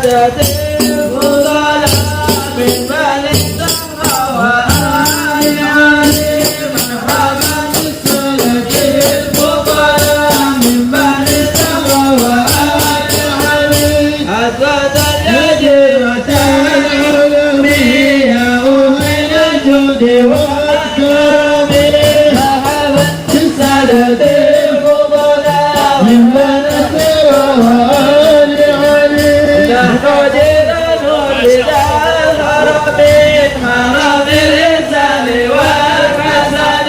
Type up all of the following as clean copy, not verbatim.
السادة الفضلاء من بني الزهراء وآل علي مرحبا بالسادة الفضلاء من بني الزهراء وآل علي أسود اليد وتعلم يا أم الجود والكرم مرحبا بالسادة الفضلاء من بني الزهراء وآل علي نحن جيران للهرم حرم الإنسان والحسن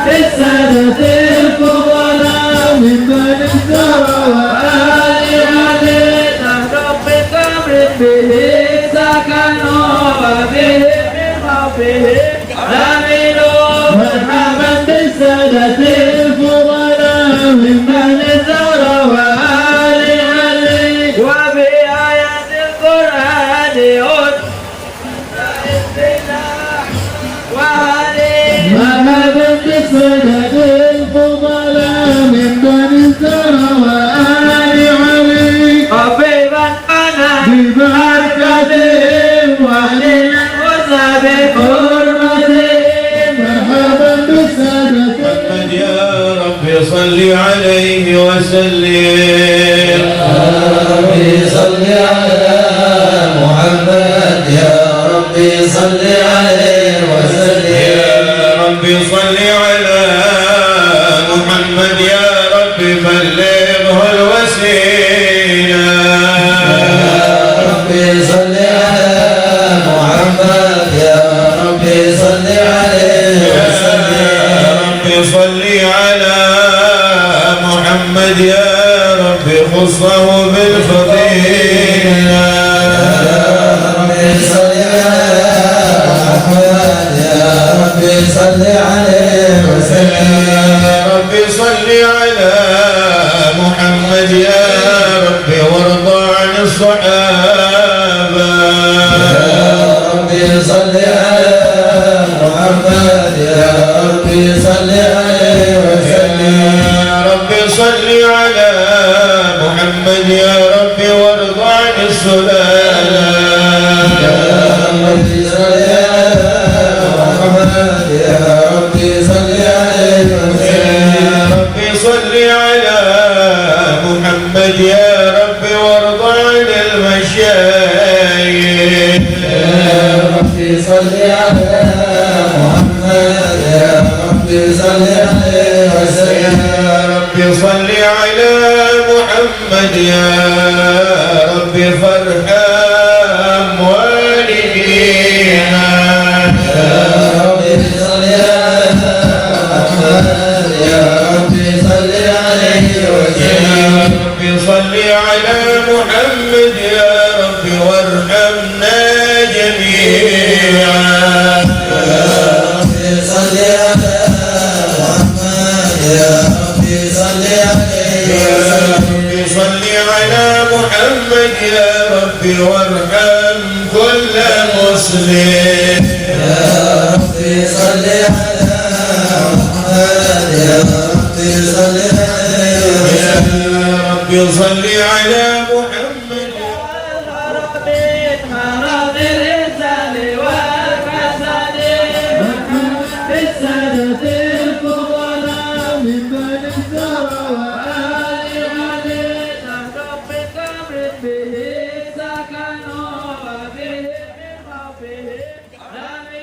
بالسادة الفضلاء من بني الزهراء وآل علي نحن بقبر به سكنوا وبه من خوفهم آمنوا مرحبا بالسادة الفضلاء من بني الزهراء وآل علي وفي آيات القرآن مرحبا بالسادة الفضلاء من بني الزهراء وآل علي خفيفا أنا ببركتهم وعلينا وسبحرمتهم مرحبا بالسادة محمد يا رب صل عليه وسلم ربي صل على محمد يا ربي صل عليه وسلم يا رب صل على محمد يا رب بلغه الوسيلة ربي صل على محمد يا ربي صل عليه وسلم يا رب صل على محمد يا رب خصه بالفضيلة ربي صل على محمد يا ربي صل عليه وسلم يا رب صل على محمد يا رب وارضى عن الصحابة ربي صل على محمد يا ربي صل عليه وسلم يا رب صل على محمد يا رب وارضى عن السلالة ربي صل على محمد يا ربي صل عليه وسلم يا رب صل على محمد يا رب وارضى عن المشايخ ربي صل على محمد يا ربي صل عليه وسلم يا رب صل على محمد يا رب فارحم والدينا ربي صل على محمد يا ربي صل عليه وسلم يا رب صل على محمد يا رب وارحمنا جميعا ربي صل على محمد يا ربي صل عليه يا وسلم رب صل على محمد يا رب وارحم كل مسلم يا ربي صل على محمد يا ربي صل عليه وسلم يا رب صل على محمد حرم الإنسان والحسن بالسادة الفضلاء من بني الزهراء